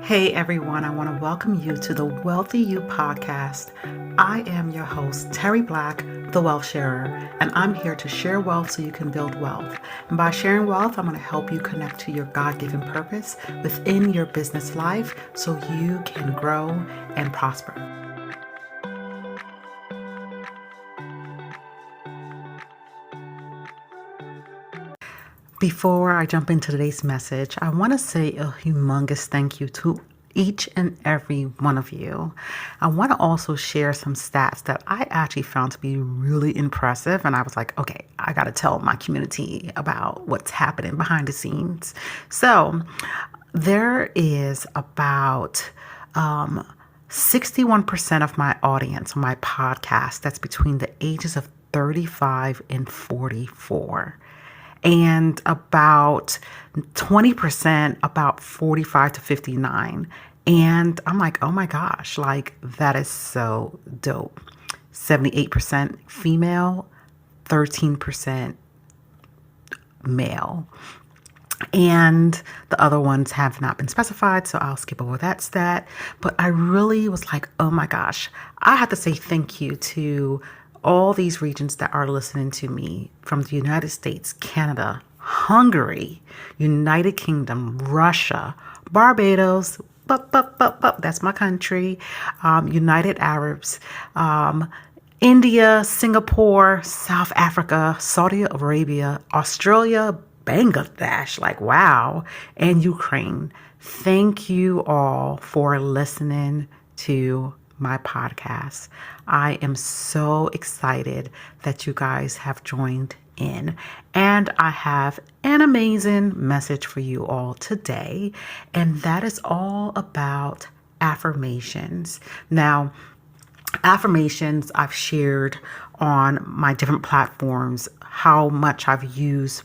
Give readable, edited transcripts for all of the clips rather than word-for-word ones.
Hey everyone, I want to welcome you to the Wealthy You podcast. I am your host, Terry Black, the Wealth Sharer, and I'm here to share wealth so you can build wealth. And by sharing wealth, I'm going to help you connect to your God-given purpose within your business life so you can grow and prosper. Before I jump into today's message, I want to say a humongous thank you to each and every one of you. I want to also share some stats that I actually found to be really impressive. And I was like, okay, I got to tell my community about what's happening behind the scenes. So there is about 61% of my audience on my podcast that's between the ages of 35 and 44. And about 20%, about 45 to 59. And I'm like, oh my gosh, like that is so dope. 78% female, 13% male. And the other ones have not been specified, so I'll skip over that stat. But I really was like, oh my gosh, I have to say thank you to all these regions that are listening to me from the United States, Canada, Hungary, United Kingdom, Russia, Barbados, that's my country, United Arabs, India, Singapore, South Africa, Saudi Arabia, Australia, Bangladesh, like wow, and Ukraine. Thank you all for listening to my podcast. I am so excited that you guys have joined in, and I have an amazing message for you all today, and that is all about affirmations. Now, affirmations, I've shared on my different platforms how much I've used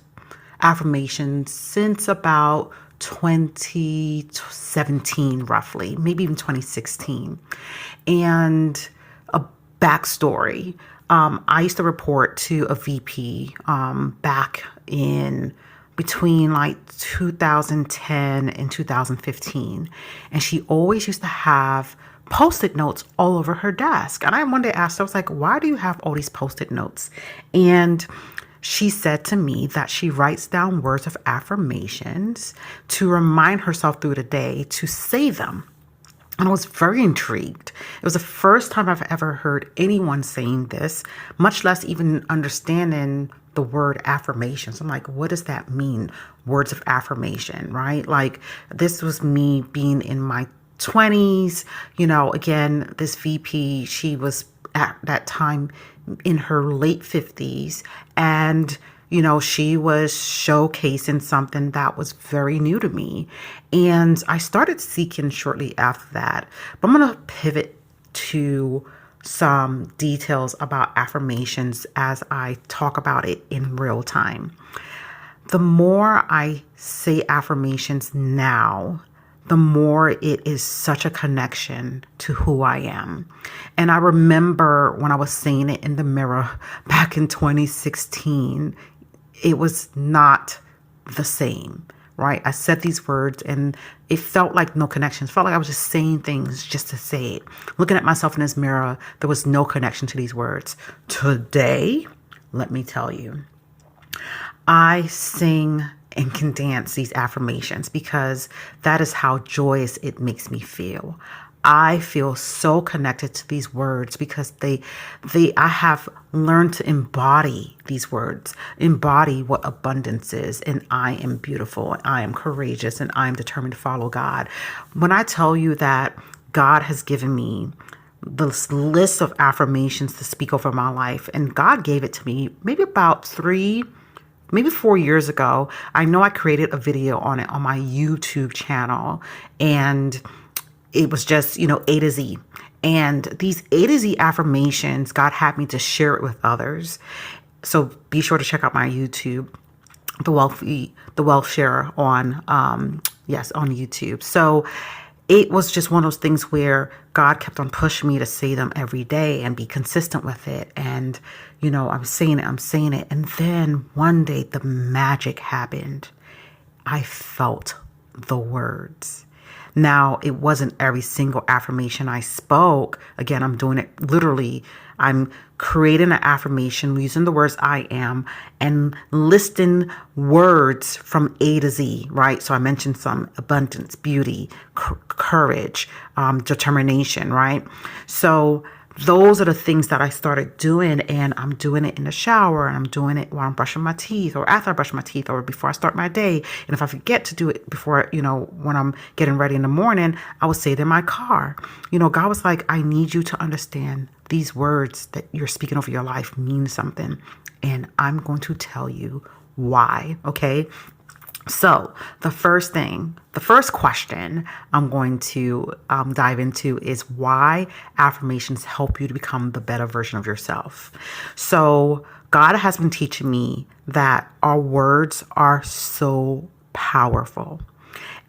affirmations since about 2017, roughly, maybe even 2016. And a backstory, I used to report to a VP back in between like 2010 and 2015. And she always used to have Post-it notes all over her desk. And I one day asked her, I was like, why do you have all these Post-it notes? And she said to me that she writes down words of affirmations to remind herself through the day to say them. And I was very intrigued. It was the first time I've ever heard anyone saying this, much less even understanding the word affirmations. I'm like, what does that mean? Words of affirmation, right? Like this was me being in my 20s. Again, this VP, she was at that time in her late 50s, and she was showcasing something that was very new to me, and I started seeking shortly after that. But I'm going to pivot to some details about affirmations as I talk about it in real time. The more I say affirmations now, the more it is such a connection to who I am. And I remember when I was saying it in the mirror back in 2016, it was not the same, right? I said these words and it felt like no connection. It felt like I was just saying things just to say it. Looking at myself in this mirror, there was no connection to these words. Today, let me tell you, I sing and can dance these affirmations because that is how joyous it makes me feel. I feel so connected to these words because I have learned to embody these words, embody what abundance is. And I am beautiful, and I am courageous, and I am determined to follow God. When I tell you that God has given me this list of affirmations to speak over my life, and God gave it to me maybe about 4 years ago. I know I created a video on it on my YouTube channel, and it was just, A to Z. And these A to Z affirmations, God had me to share it with others. So be sure to check out my YouTube, The Wealth Sharer on YouTube. So it was just one of those things where God kept on pushing me to say them every day and be consistent with it. And, I'm saying it. And then one day the magic happened. I felt the words. Now, it wasn't every single affirmation I spoke. Again, I'm doing it literally. I'm creating an affirmation using the words I am and listing words from A to Z, right? So I mentioned some: abundance, beauty, courage, determination, right? So those are the things that I started doing, and I'm doing it in the shower, and I'm doing it while I'm brushing my teeth, or after I brush my teeth, or before I start my day. And if I forget to do it before, when I'm getting ready in the morning, I would say it in my car. God was like, I need you to understand these words that you're speaking over your life mean something, and I'm going to tell you why. Okay. So the first question I'm going to dive into is why affirmations help you to become the better version of yourself. So God has been teaching me that our words are so powerful,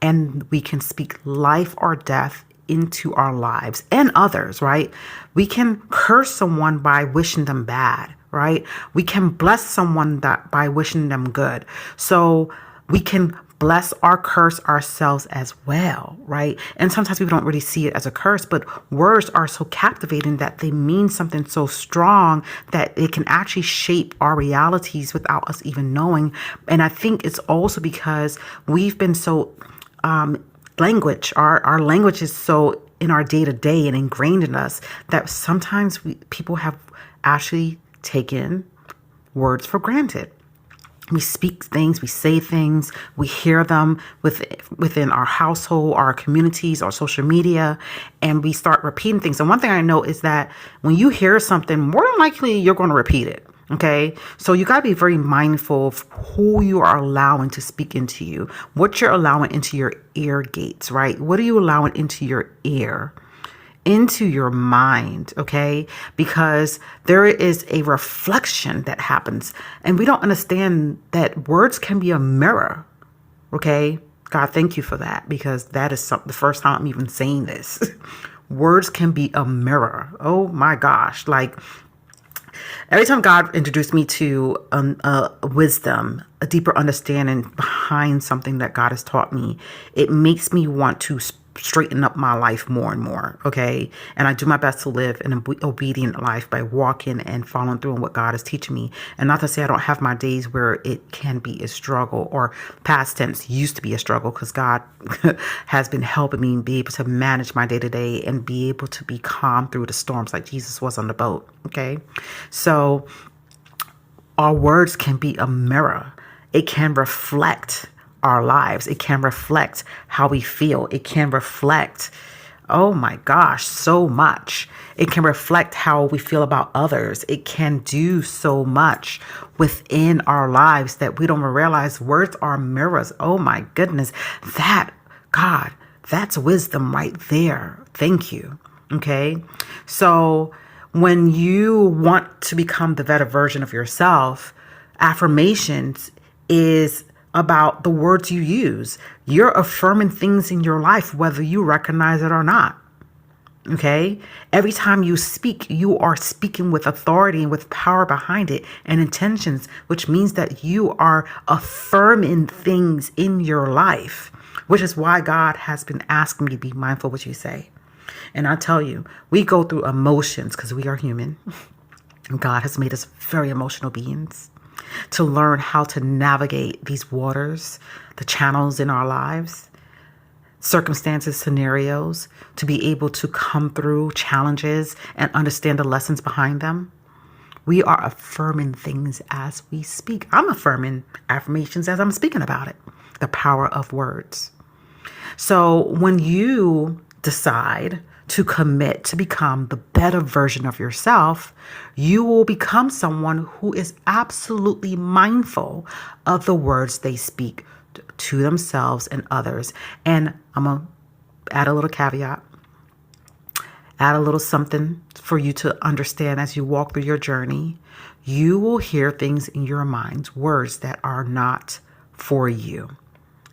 and we can speak life or death into our lives and others, right? We can curse someone by wishing them bad, right? We can bless someone by wishing them good. So we can bless or curse ourselves as well, right? And sometimes people don't really see it as a curse, but words are so captivating that they mean something so strong that it can actually shape our realities without us even knowing. And I think it's also because we've been so our language is so in our day to day and ingrained in us that sometimes people have actually taken words for granted. We speak things, we say things, we hear them within our household, our communities, our social media, and we start repeating things. And one thing I know is that when you hear something, more than likely you're going to repeat it. Okay, so you got to be very mindful of who you are allowing to speak into you, what you're allowing into your ear gates, right? What are you allowing into your ear? Into your mind, okay? Because there is a reflection that happens, and we don't understand that words can be a mirror, okay? God, thank you for that, because that is the first time I'm even saying this. Words can be a mirror. Oh my gosh. Like, every time God introduced me to wisdom, a deeper understanding behind something that God has taught me, it makes me want to straighten up my life more and more. Okay. And I do my best to live an obedient life by walking and following through on what God is teaching me. And not to say I don't have my days where it can be a struggle, or past tense used to be a struggle, because God has been helping me be able to manage my day to day and be able to be calm through the storms like Jesus was on the boat. Okay. So our words can be a mirror. It can reflect our lives. It can reflect how we feel. It can reflect, oh my gosh, so much. It can reflect how we feel about others. It can do so much within our lives that we don't even realize. Words are mirrors. Oh my goodness. That's wisdom right there. Thank you. Okay. So when you want to become the better version of yourself, affirmations is about the words you use. You're affirming things in your life, whether you recognize it or not. Okay? Every time you speak, you are speaking with authority and with power behind it and intentions, which means that you are affirming things in your life, which is why God has been asking me to be mindful of what you say. And I tell you, we go through emotions because we are human. God has made us very emotional beings, to learn how to navigate these waters, the channels in our lives, circumstances, scenarios, to be able to come through challenges and understand the lessons behind them. We are affirming things as we speak. I'm affirming affirmations as I'm speaking about it. The power of words. So when you decide to commit to become the better version of yourself, you will become someone who is absolutely mindful of the words they speak to themselves and others. And I'm going to add a little caveat, add a little something for you to understand as you walk through your journey. You will hear things in your mind, words that are not for you.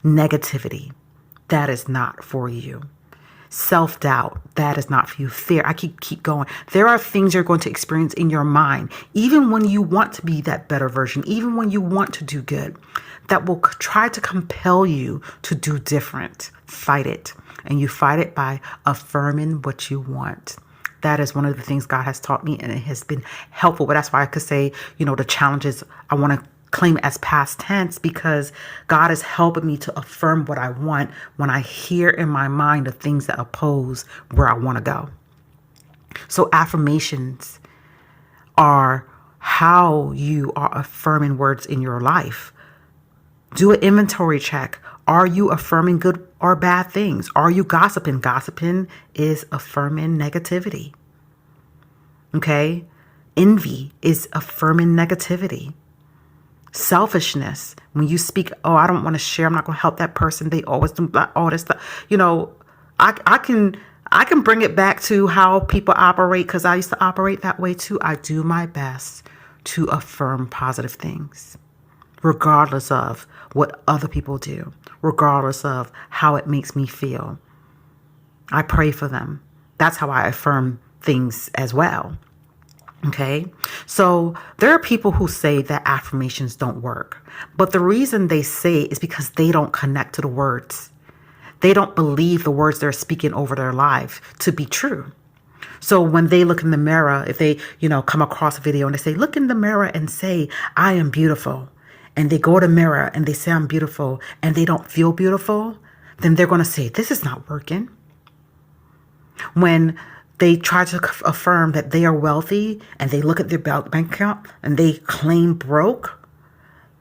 Negativity, that is not for you. Self-doubt, that is not for you. Fear, I keep going. There are things you're going to experience in your mind, even when you want to be that better version, even when you want to do good, that will try to compel you to do different. Fight it and you fight it by affirming what you want. That is one of the things God has taught me, and it has been helpful. But that's why I could say, the challenges, I want to claim it as past tense, because God is helping me to affirm what I want when I hear in my mind the things that oppose where I want to go. So affirmations are how you are affirming words in your life. Do an inventory check. Are you affirming good or bad things? Are you gossiping? Gossiping is affirming negativity. Okay? Envy is affirming negativity. Selfishness, when you speak, oh, I don't want to share, I'm not going to help that person, they always do all this stuff. I can bring it back to how people operate, because I used to operate that way too. I do my best to affirm positive things, regardless of what other people do, regardless of how it makes me feel. I pray for them. That's how I affirm things as well. Okay, so there are people who say that affirmations don't work, but the reason they say it is because they don't connect to the words. They don't believe the words they're speaking over their life to be true. So when they look in the mirror, if they, come across a video and they say, look in the mirror and say, I am beautiful, and they go to the mirror and they say, I'm beautiful, and they don't feel beautiful, then they're going to say, this is not working. When they try to affirm that they are wealthy and they look at their bank account and they claim broke,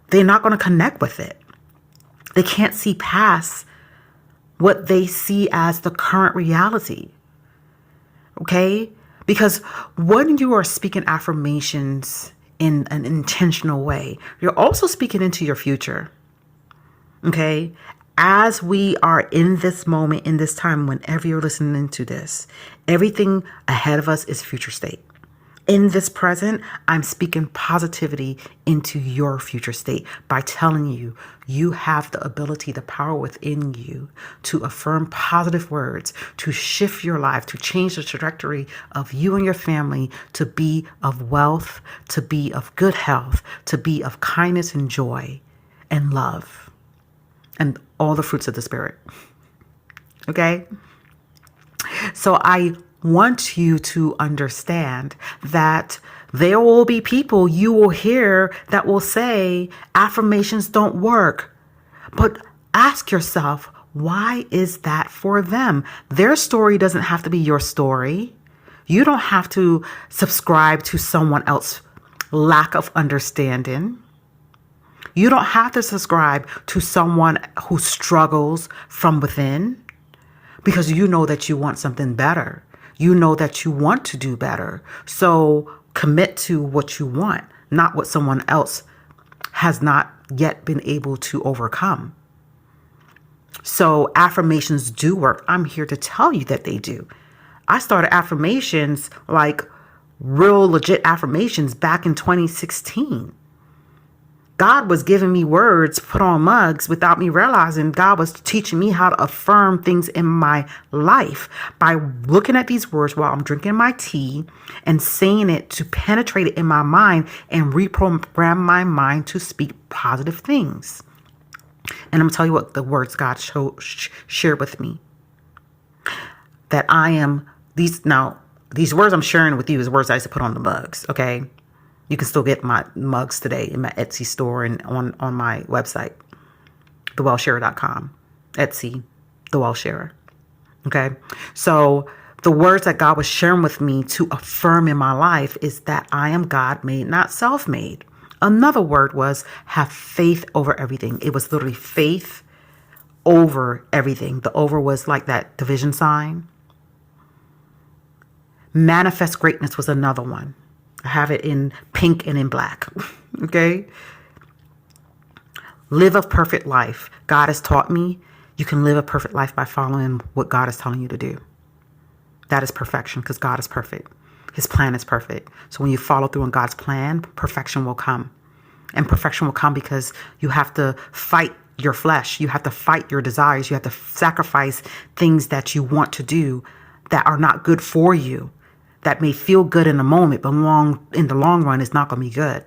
they're not going to connect with it. They can't see past what they see as the current reality. Okay? Because when you are speaking affirmations in an intentional way, you're also speaking into your future. Okay? As we are in this moment, in this time, whenever you're listening to this, everything ahead of us is future state. In this present, I'm speaking positivity into your future state by telling you, you have the ability, the power within you to affirm positive words, to shift your life, to change the trajectory of you and your family, to be of wealth, to be of good health, to be of kindness and joy and love. And all the fruits of the Spirit. Okay? So I want you to understand that there will be people you will hear that will say affirmations don't work. But ask yourself, why is that for them? Their story doesn't have to be your story. You don't have to subscribe to someone else's lack of understanding. You don't have to subscribe to someone who struggles from within, because you know that you want something better. You know that you want to do better. So commit to what you want, not what someone else has not yet been able to overcome. So affirmations do work. I'm here to tell you that they do. I started affirmations, like real legit affirmations, back in 2016. God was giving me words put on mugs without me realizing. God was teaching me how to affirm things in my life by looking at these words while I'm drinking my tea and saying it to penetrate it in my mind and reprogram my mind to speak positive things. And I'm going to tell you what the words God shared with me. That I am these words I'm sharing with you is words I used to put on the mugs. Okay. You can still get my mugs today in my Etsy store and on my website, thewellsharer.com. Etsy, The Well Sharer. Okay. So the words that God was sharing with me to affirm in my life is that I am God made, not self-made. Another word was have faith over everything. It was literally faith over everything. The over was like that division sign. Manifest greatness was another one. I have it in pink and in black. Okay. Live a perfect life. God has taught me you can live a perfect life by following what God is telling you to do. That is perfection, because God is perfect. His plan is perfect. So when you follow through on God's plan, perfection will come. And perfection will come because you have to fight your flesh. You have to fight your desires. You have to sacrifice things that you want to do that are not good for you. That may feel good in the moment, but in the long run, it's not going to be good.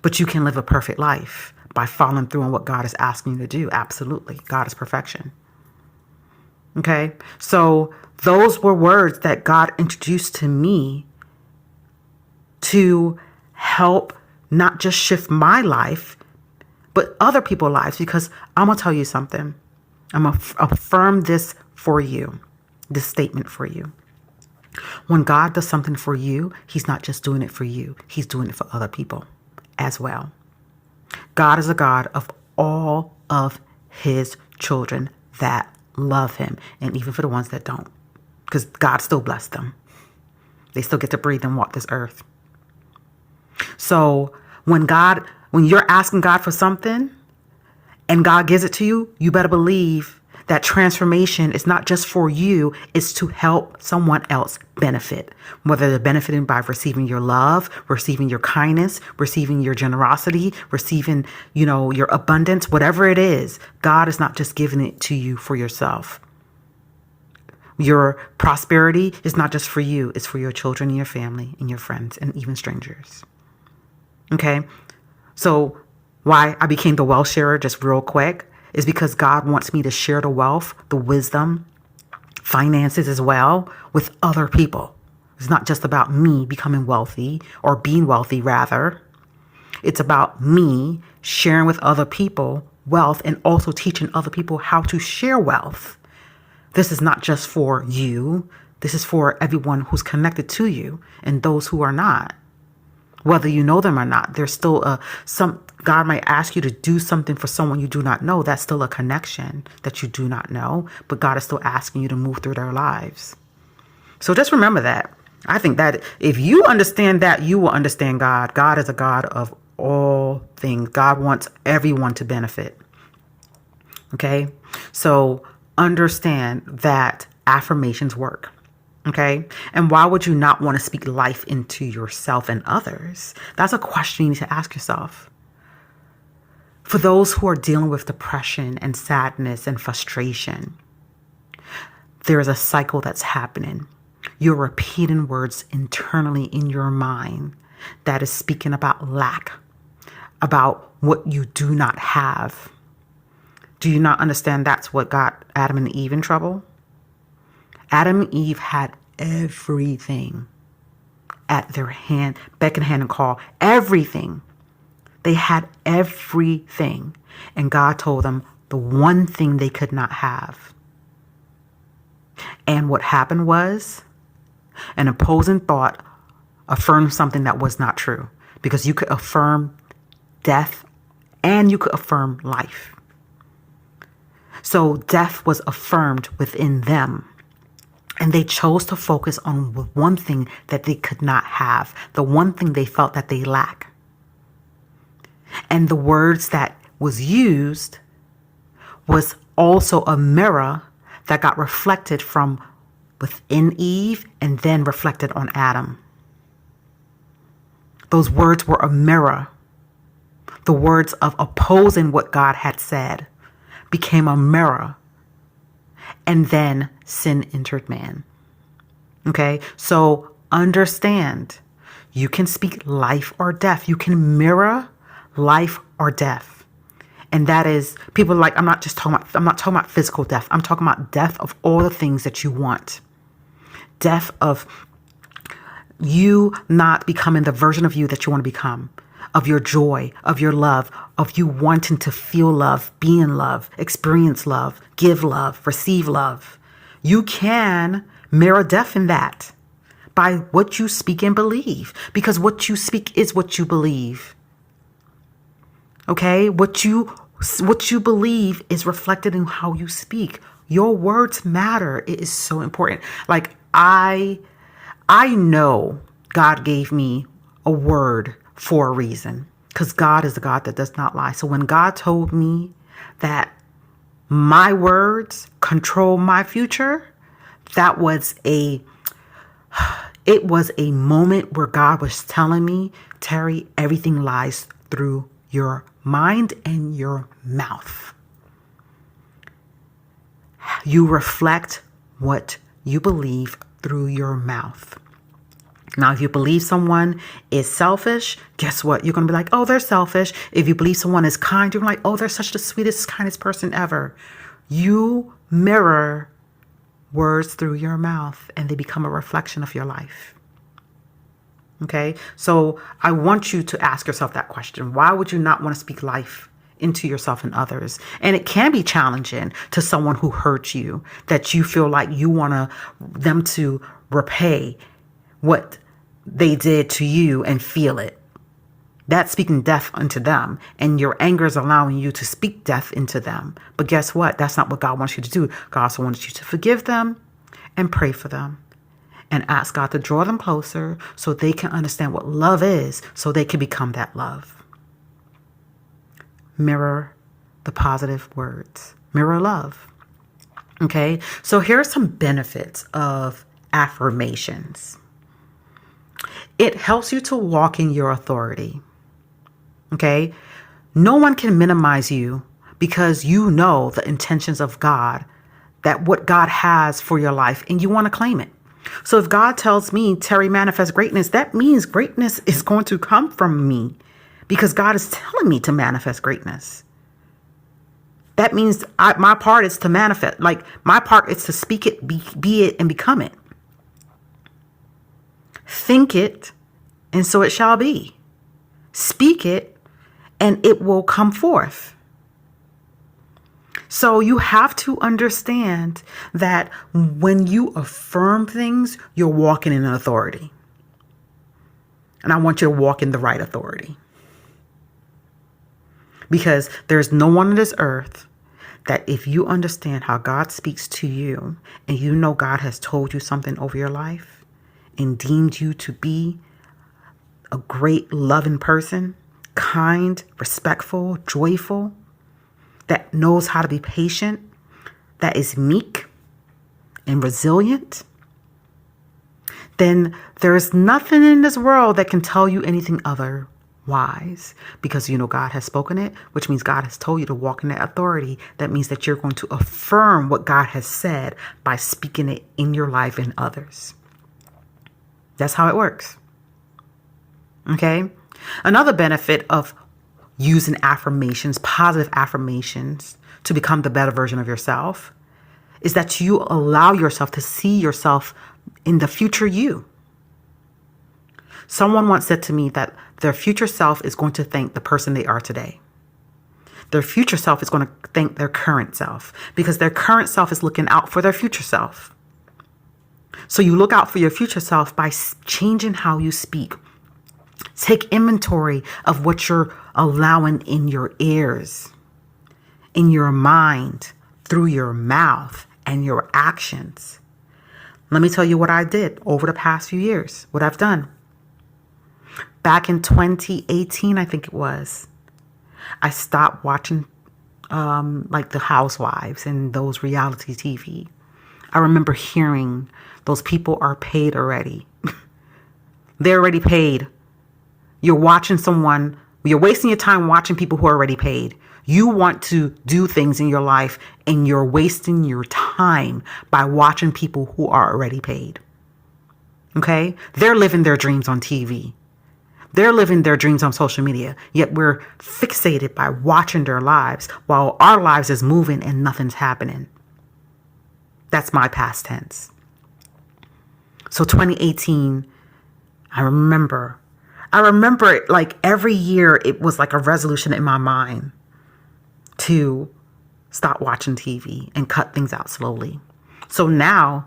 But you can live a perfect life by following through on what God is asking you to do. Absolutely. God is perfection. Okay. So those were words that God introduced to me to help not just shift my life, but other people's lives. Because I'm going to tell you something. I'm going to affirm this for you, this statement for you. When God does something for you, he's not just doing it for you. He's doing it for other people as well. God is a God of all of his children that love him, and even for the ones that don't, because God still blessed them. They still get to breathe and walk this earth. So when you're asking God for something and God gives it to you, you better believe that transformation is not just for you, it's to help someone else benefit, whether they're benefiting by receiving your love, receiving your kindness, receiving your generosity, receiving, your abundance, whatever it is. God is not just giving it to you for yourself. Your prosperity is not just for you, it's for your children and your family and your friends and even strangers. Okay? So why I became the wealth sharer, just real quick, is because God wants me to share the wealth, the wisdom, finances as well with other people. It's not just about me becoming wealthy or being wealthy, rather. It's about me sharing with other people wealth and also teaching other people how to share wealth. This is not just for you. This is for everyone who's connected to you and those who are not. Whether you know them or not, there's still God might ask you to do something for someone you do not know. That's still a connection that you do not know, but God is still asking you to move through their lives. So just remember that. I think that if you understand that, you will understand God. God is a God of all things. God wants everyone to benefit. Okay? So understand that affirmations work. Okay. And why would you not want to speak life into yourself and others? That's a question you need to ask yourself. For those who are dealing with depression and sadness and frustration, there is a cycle that's happening. You're repeating words internally in your mind that is speaking about lack, about what you do not have. Do you not understand that's what got Adam and Eve in trouble? Adam and Eve had everything at their hand, beck and hand and call, everything. They had everything. And God told them the one thing they could not have. And what happened was an opposing thought affirmed something that was not true, because you could affirm death and you could affirm life. So death was affirmed within them. And they chose to focus on one thing that they could not have, the one thing they felt that they lack. And the words that was used was also a mirror that got reflected from within Eve and then reflected on Adam. Those words were a mirror. The words of opposing what God had said became a mirror. And then sin entered man. Okay, so understand, you can speak life or death. You can mirror life or death. And that is, people are like, I'm not talking about physical death. I'm talking about death of all the things that you want. Death of you not becoming the version of you that you want to become, of your joy, of your love, of you wanting to feel love, be in love, experience love, give love, receive love. You can mirror death in that by what you speak and believe, because what you speak is what you believe. Okay? What you believe is reflected in how you speak. Your words matter. It is so important. Like I know God gave me a word for a reason, because God is the God that does not lie. So when God told me that my words control my future, it was a moment where God was telling me, Terry, everything lies through your mind and your mouth. You reflect what you believe through your mouth. Now, if you believe someone is selfish, guess what? You're going to be like, oh, they're selfish. If you believe someone is kind, you're like, oh, they're such the sweetest, kindest person ever. You mirror words through your mouth and they become a reflection of your life. Okay, so I want you to ask yourself that question. Why would you not want to speak life into yourself and others? And it can be challenging to someone who hurt you, that you feel like you want them to repay what they did to you and feel it. That's speaking death unto them, and your anger is allowing you to speak death into them. But guess what? That's not what God wants you to do. God also wants you to forgive them and pray for them and ask God to draw them closer so they can understand what love is, so they can become that love. Mirror the positive words. Mirror love. Okay, so here are some benefits of affirmations. It helps you to walk in your authority. Okay, no one can minimize you because you know the intentions of God, that what God has for your life, and you want to claim it. So if God tells me, Terry, manifest greatness, that means greatness is going to come from me because God is telling me to manifest greatness. That means my part is to manifest. Like, my part is to speak it, be it, and become it. Think it, and so it shall be. Speak it, and it will come forth. So you have to understand that when you affirm things, you're walking in an authority. And I want you to walk in the right authority. Because there's no one on this earth that if you understand how God speaks to you and you know God has told you something over your life and deemed you to be a great loving person, kind, respectful, joyful, that knows how to be patient, that is meek and resilient, then there's nothing in this world that can tell you anything otherwise, because you know God has spoken it, which means God has told you to walk in that authority. That means that you're going to affirm what God has said by speaking it in your life and others. That's how it works. Okay? Another benefit of using affirmations, positive affirmations, to become the better version of yourself is that you allow yourself to see yourself in the future you. Someone once said to me that their future self is going to thank the person they are today. Their future self is going to thank their current self because their current self is looking out for their future self. So you look out for your future self by changing how you speak. Take inventory of what you're allowing in your ears, in your mind, through your mouth and your actions. Let me tell you what I did over the past few years, what I've done. Back in 2018, I think it was, I stopped watching like the Housewives and those reality TV. I remember hearing those people are paid already. They're already paid. You're watching someone, you're wasting your time watching people who are already paid. You want to do things in your life and you're wasting your time by watching people who are already paid. Okay? They're living their dreams on TV. They're living their dreams on social media, yet we're fixated by watching their lives while our lives is moving and nothing's happening. That's my past tense. So 2018, I remember it like every year it was like a resolution in my mind to stop watching TV and cut things out slowly. So now,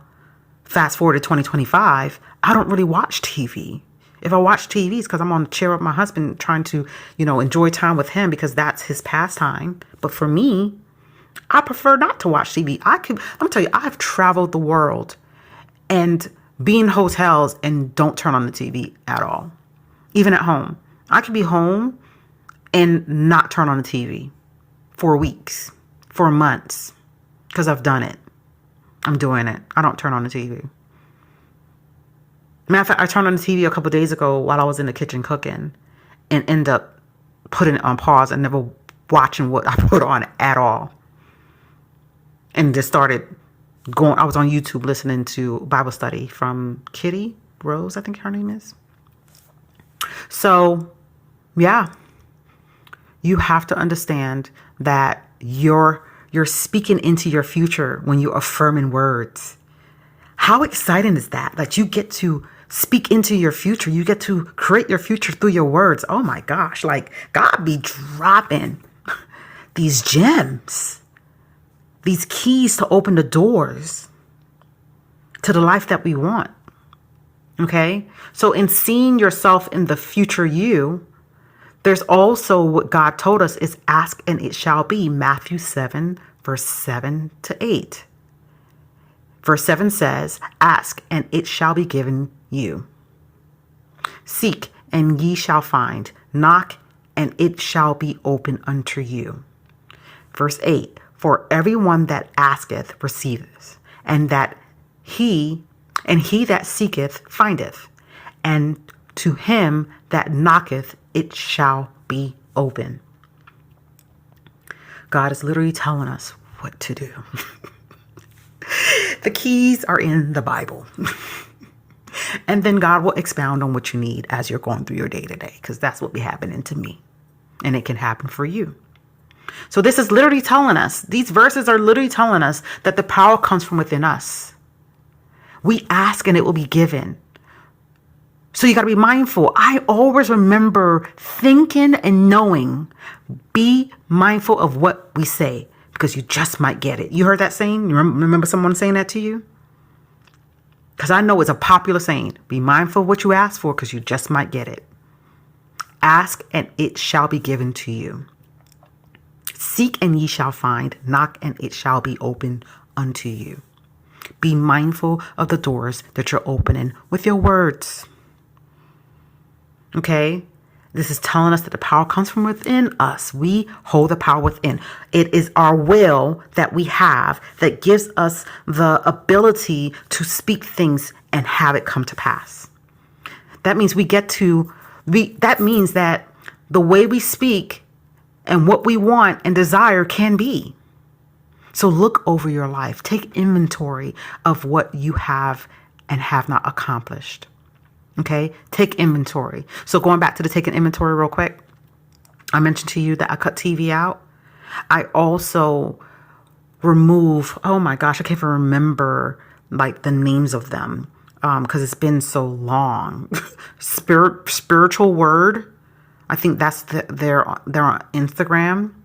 fast forward to 2025, I don't really watch TV. If I watch TV, it's because I'm on the chair with my husband trying to, enjoy time with him because that's his pastime. But for me, I prefer not to watch TV. I'm gonna tell you, I've traveled the world and be in hotels and don't turn on the TV at all. Even at home. I could be home and not turn on the TV for weeks, for months, because I've done it. I'm doing it. I don't turn on the TV. Matter of fact, I turned on the TV a couple of days ago while I was in the kitchen cooking and end up putting it on pause and never watching what I put on at all. And just started going. I was on YouTube listening to Bible study from Kitty Rose, I think her name is. So, yeah, you have to understand that you're speaking into your future when you're affirming words. How exciting is that? That you get to speak into your future. You get to create your future through your words. Oh my gosh. Like God be dropping these gems, these keys to open the doors to the life that we want. Okay. So in seeing yourself in the future you, there's also what God told us is ask and it shall be. Matthew 7, verse 7 to 8. Verse 7 says, ask and it shall be given you. Seek and ye shall find. Knock and it shall be open unto you. Verse 8, for everyone that asketh receiveth, and he that seeketh findeth, and to him that knocketh it shall be open. God is literally telling us what to do. The keys are in the Bible. And then God will expound on what you need as you're going through your day to day, because that's what be happening to me. And it can happen for you. So this is literally telling us, these verses are literally telling us that the power comes from within us. We ask and it will be given. So you got to be mindful. I always remember thinking and knowing, be mindful of what we say, because you just might get it. You heard that saying? You remember someone saying that to you? Because I know it's a popular saying. Be mindful of what you ask for, because you just might get it. Ask and it shall be given to you. Seek and ye shall find. Knock and it shall be open unto you. Be mindful of the doors that you're opening with your words. Okay? This is telling us that the power comes from within us. We hold the power within. It is our will that we have that gives us the ability to speak things and have it come to pass. That means that means that the way we speak and what we want and desire can be. So look over your life. Take inventory of what you have and have not accomplished. Okay, take inventory. So going back to the taking inventory real quick, I mentioned to you that I cut TV out. I also remove, oh my gosh, I can't even remember like the names of them because it's been so long. Spiritual Word. I think that's they're on Instagram.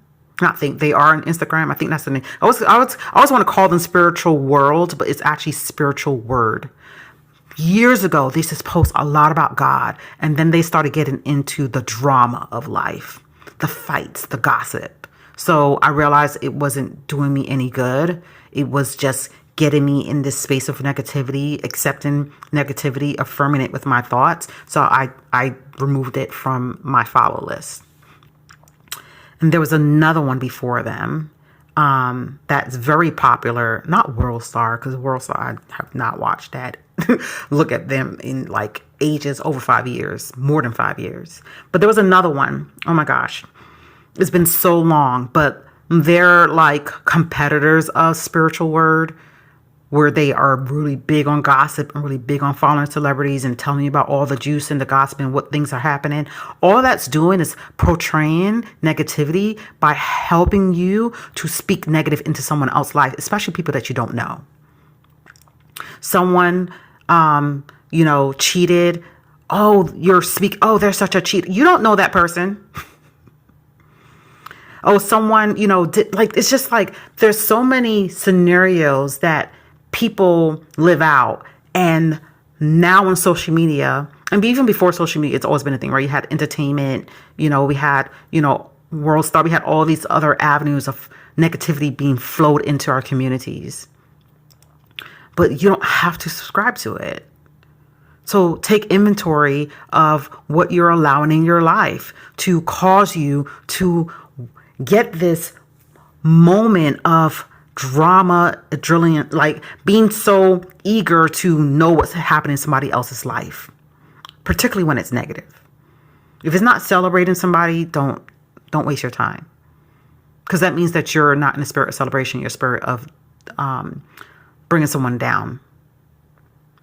Not think they are on Instagram. I think that's the name. I always want to call them Spiritual World, but it's actually Spiritual Word. Years ago, they used to post a lot about God, and then they started getting into the drama of life, the fights, the gossip. So I realized it wasn't doing me any good. It was just getting me in this space of negativity, accepting negativity, affirming it with my thoughts. So I removed it from my follow list. And there was another one before them that's very popular, not World Star, because World Star, I have not watched that. Look at them in like ages over 5 years, more than 5 years. But there was another one. Oh my gosh. It's been so long, but they're like competitors of Spiritual Word, where they are really big on gossip and really big on following celebrities and telling you about all the juice and the gossip and what things are happening. All that's doing is portraying negativity by helping you to speak negative into someone else's life, especially people that you don't know. Someone, cheated. Oh, they're such a cheat. You don't know that person. Oh, someone, it's just like there's so many scenarios that people live out. And now on social media, and even before social media, it's always been a thing where you had entertainment, we had, World Star, we had all these other avenues of negativity being flowed into our communities. But you don't have to subscribe to it. So take inventory of what you're allowing in your life to cause you to get this moment of drama, adrenaline, like being so eager to know what's happening in somebody else's life, particularly when it's negative. If it's not celebrating somebody, don't waste your time, because that means that you're not in the spirit of celebration, your spirit of bringing someone down.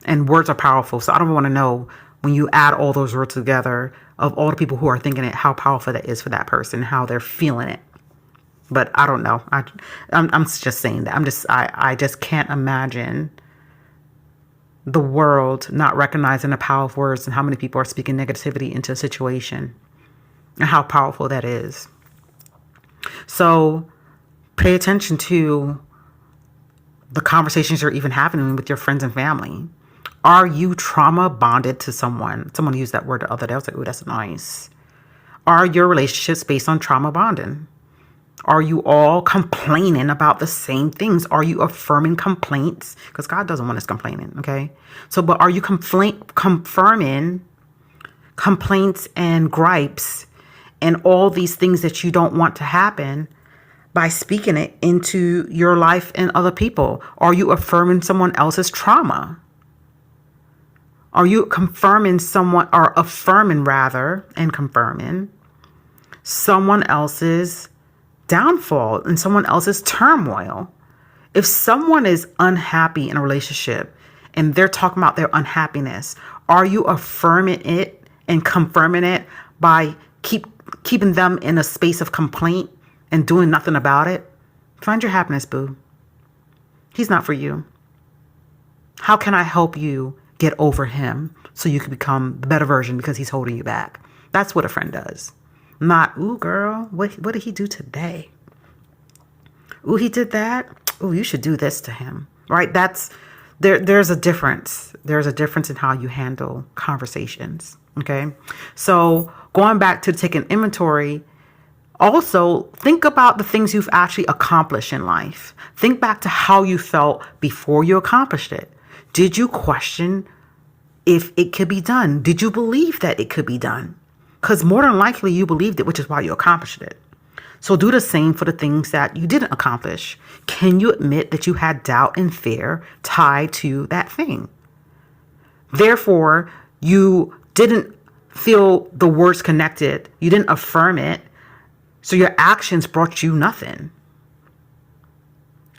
And words are powerful. So I don't want to know, when you add all those words together, of all the people who are thinking it, how powerful that is for that person, how they're feeling it. But I don't know. I'm just saying that. I just can't imagine the world not recognizing the power of words and how many people are speaking negativity into a situation and how powerful that is. So pay attention to the conversations you're even having with your friends and family. Are you trauma bonded to someone? Someone used that word the other day. I was like, ooh, that's nice. Are your relationships based on trauma bonding? Are you all complaining about the same things? Are you affirming complaints? Because God doesn't want us complaining, okay? So, but are you confirming complaints and gripes and all these things that you don't want to happen by speaking it into your life and other people? Are you affirming someone else's trauma? Are you confirming someone, or affirming rather, and confirming someone else's downfall and someone else's turmoil? If someone is unhappy in a relationship and they're talking about their unhappiness, are you affirming it and confirming it by keeping them in a space of complaint and doing nothing about it? Find your happiness, boo. He's not for you. How can I help you get over him so you can become the better version because he's holding you back? That's what a friend does. Not, ooh, girl, what did he do today? Ooh, he did that. Ooh, you should do this to him, right? There's a difference. There's a difference in how you handle conversations, okay? So going back to taking inventory, also think about the things you've actually accomplished in life. Think back to how you felt before you accomplished it. Did you question if it could be done? Did you believe that it could be done? Because more than likely you believed it, which is why you accomplished it. So do the same for the things that you didn't accomplish. Can you admit that you had doubt and fear tied to that thing? Therefore, you didn't feel the words connected. You didn't affirm it. So your actions brought you nothing.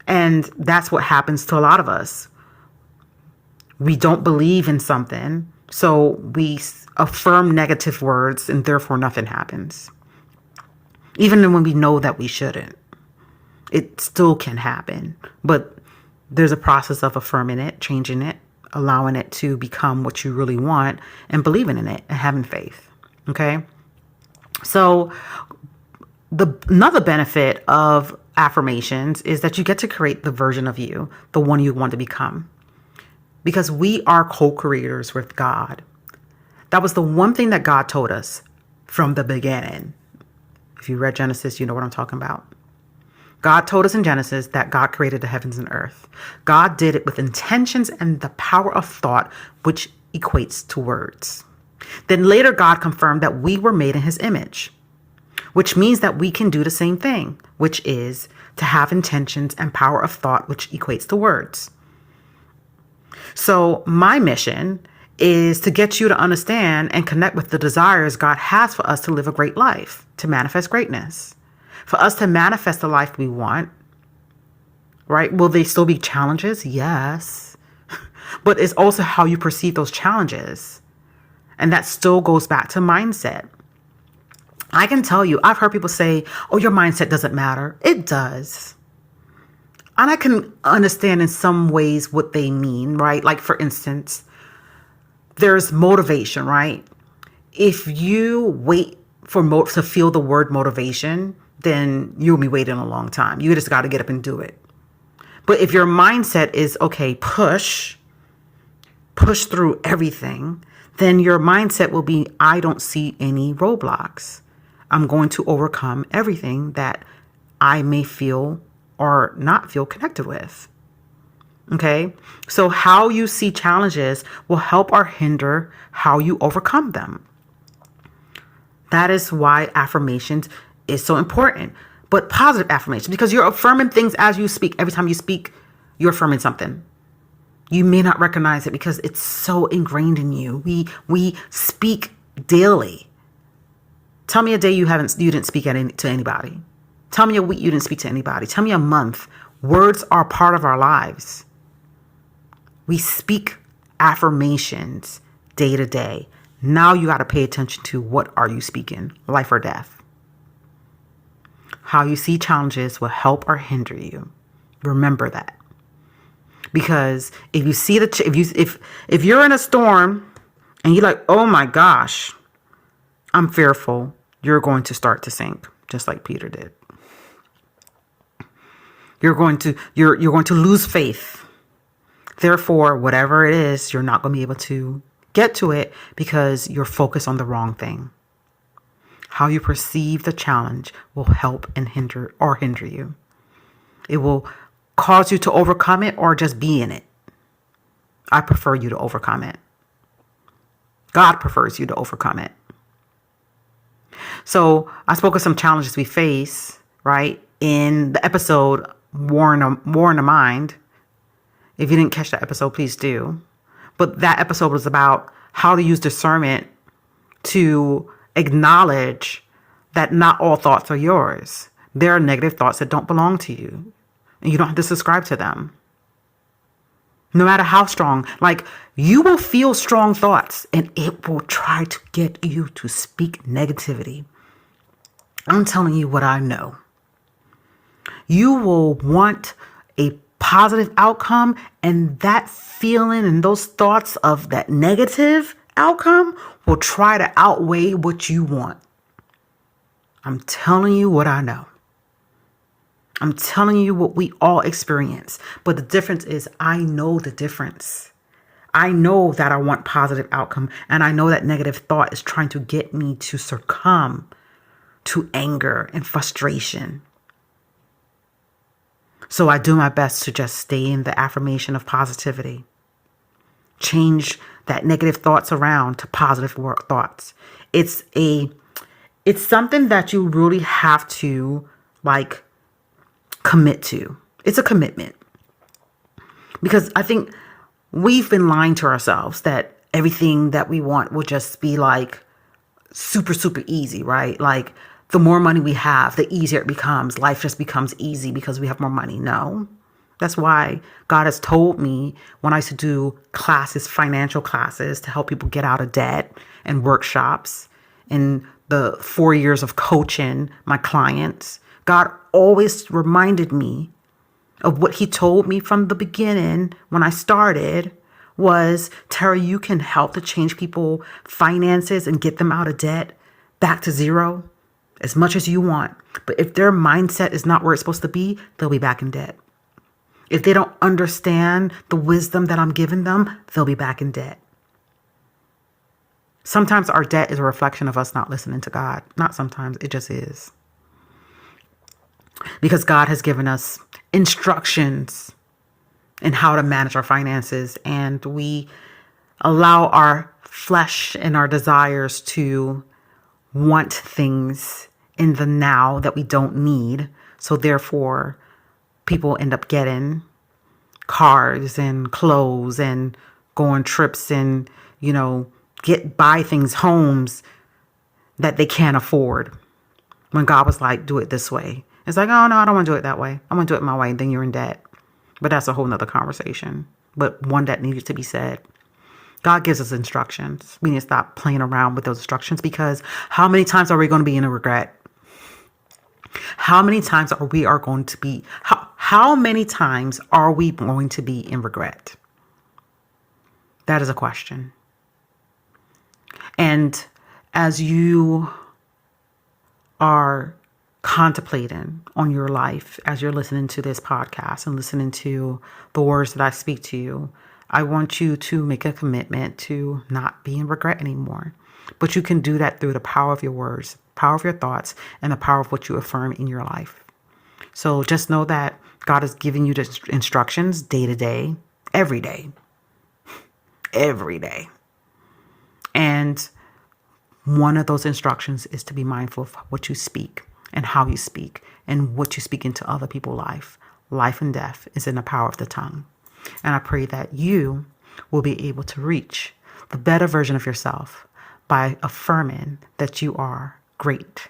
And that's what happens to a lot of us. We don't believe in something, so we affirm negative words and therefore nothing happens. Even when we know that we shouldn't, it still can happen. But there's a process of affirming it, changing it, allowing it to become what you really want and believing in it and having faith. Okay. So another benefit of affirmations is that you get to create the version of you, the one you want to become. Because we are co-creators with God. That was the one thing that God told us from the beginning. If you read Genesis, you know what I'm talking about. God told us in Genesis that God created the heavens and earth. God did it with intentions and the power of thought, which equates to words. Then later, God confirmed that we were made in his image, which means that we can do the same thing, which is to have intentions and power of thought, which equates to words. So my mission is to get you to understand and connect with the desires God has for us to live a great life, to manifest greatness, for us to manifest the life we want, right? Will there still be challenges? Yes. But it's also how you perceive those challenges. And that still goes back to mindset. I can tell you, I've heard people say, oh, your mindset doesn't matter. It does. And I can understand in some ways what they mean, right? Like, for instance, there's motivation, right? If you wait for to feel the word motivation, then you'll be waiting a long time. You just got to get up and do it. But if your mindset is, okay, push through everything, then your mindset will be, I don't see any roadblocks. I'm going to overcome everything that I may feel or not feel connected with. Okay. So how you see challenges will help or hinder how you overcome them. That is why affirmations is so important, but positive affirmations, because you're affirming things as you speak. Every time you speak, you're affirming something. You may not recognize it because it's so ingrained in you. We speak daily. Tell me a day you didn't speak to anybody. Tell me a week you didn't speak to anybody. Tell me a month. Words are part of our lives. We speak affirmations day to day. Now you got to pay attention to what are you speaking, life or death. How you see challenges will help or hinder you. Remember that. Because if you see if you're in a storm and you're like, oh my gosh, I'm fearful, you're going to start to sink, just like Peter did. You're going to lose faith. Therefore, whatever it is, you're not going to be able to get to it because you're focused on the wrong thing. How you perceive the challenge will help and hinder you. It will cause you to overcome it or just be in it. I prefer you to overcome it. God prefers you to overcome it. So I spoke of some challenges we face, right? In the episode, War in the Mind. If you didn't catch that episode, please do. But that episode was about how to use discernment to acknowledge that not all thoughts are yours. There are negative thoughts that don't belong to you, and you don't have to subscribe to them. No matter how strong, like you will feel strong thoughts and it will try to get you to speak negativity. I'm telling you what I know. You will want a positive outcome, and that feeling and those thoughts of that negative outcome will try to outweigh what you want. I'm telling you what I know. I'm telling you what we all experience. But the difference is I know the difference. I know that I want positive outcome, and I know that negative thought is trying to get me to succumb to anger and frustration. So I do my best to just stay in the affirmation of positivity. Change that negative thoughts around to positive thoughts. It's something that you really have to commit to. It's a commitment. Because I think we've been lying to ourselves that everything that we want will just be super, super easy, right? Like the more money we have, the easier it becomes. Life just becomes easy because we have more money. No. That's why God has told me when I used to do classes, financial classes to help people get out of debt and workshops in the 4 years of coaching my clients, God always reminded me of what he told me from the beginning when I started was, Tara, you can help to change people finances and get them out of debt back to zero as much as you want. But if their mindset is not where it's supposed to be, they'll be back in debt. If they don't understand the wisdom that I'm giving them, they'll be back in debt. Sometimes our debt is a reflection of us not listening to God. Not sometimes, it just is. Because God has given us instructions in how to manage our finances, and we allow our flesh and our desires to want things in the now that we don't need. So therefore, people end up getting cars and clothes and go on trips and, buy things, homes that they can't afford. When God was like, do it this way. It's like, oh no, I don't want to do it that way. I want to do it my way. And then you're in debt. But that's a whole nother conversation. But one that needs to be said. God gives us instructions. We need to stop playing around with those instructions, because how many times are we going to be in a regret? How many times are we going to be in regret? That is a question. And as you are contemplating on your life, as you're listening to this podcast and listening to the words that I speak to you, I want you to make a commitment to not be in regret anymore. But you can do that through the power of your words, power of your thoughts, and the power of what you affirm in your life. So just know that God is giving you the instructions day to day, every day. Every day. And one of those instructions is to be mindful of what you speak and how you speak and what you speak into other people's life. Life and death is in the power of the tongue. And I pray that you will be able to reach the better version of yourself by affirming that you are great,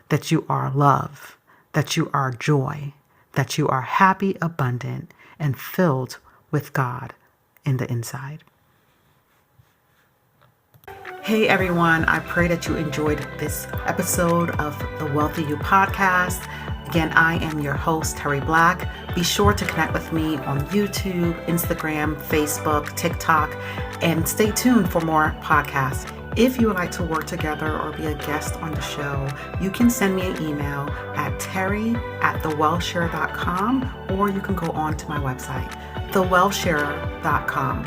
that you are love, that you are joy, that you are happy, abundant, and filled with God in the inside. Hey everyone, I pray that you enjoyed this episode of the Wealthy You podcast. Again, I am your host, Terry Black. Be sure to connect with me on YouTube, Instagram, Facebook, TikTok, and stay tuned for more podcasts. If you would like to work together or be a guest on the show, you can send me an email at terry@thewellshare.com, or you can go on to my website, thewellshare.com.